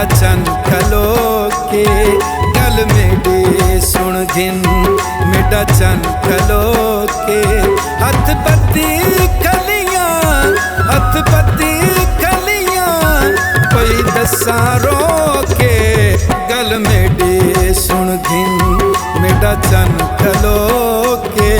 मेरा चन खलो के गल मेरी सुन घिन मेरा चन खलो के हथ पत्ती खलियां हथ पत्ती खलियां कोई दसा रो के गल मेरी सुन घिन मेरा चन खलो के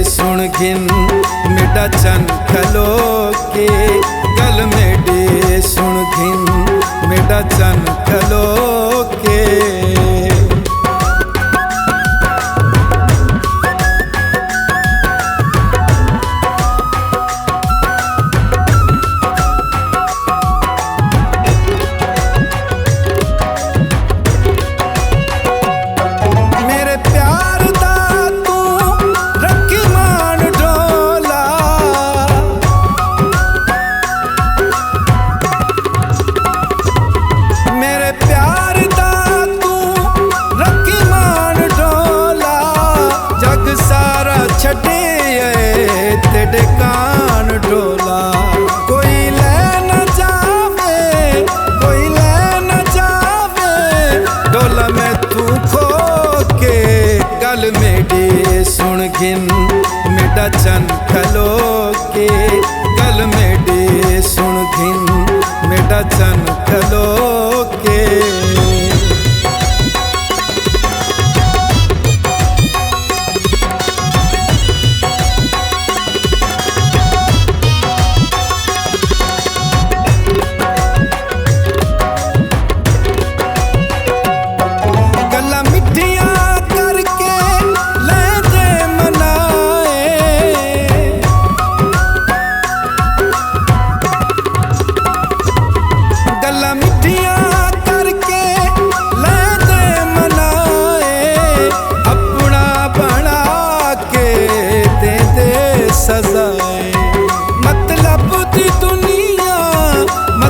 सुन घिन मेरा चन खलो के गल मेरी सुन घिन मेरा चन खलो के तेरे कान डोला कोई ले न जावे कोई ले न जावे डोला मैं तू खो के गल मेरी सुन घिन मेरा चन खलो के गल मेरी सुन घिन मेरा चन खलो के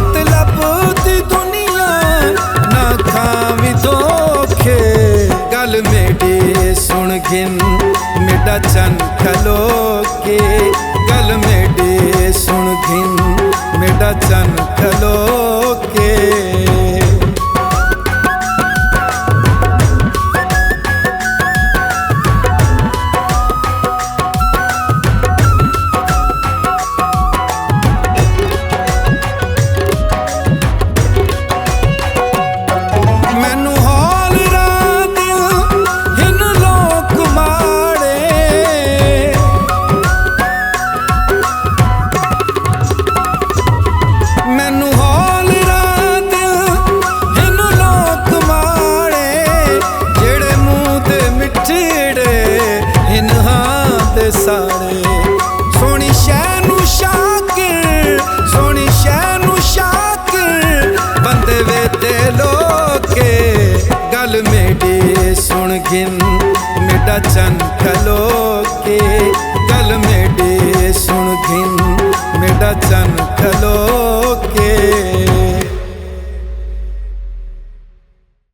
मतलब दी दुनिया ना खावी धोखे गल मेरी सुन घिन मेरा चन खलो के गल मेरी सुन घिन मेरा चन खलो के सारे सोनी शैनू शाकिर सोनी शैनू शाकिर बंदे वे ते लोके गल मेरी सुन घिन मेरा चन खलो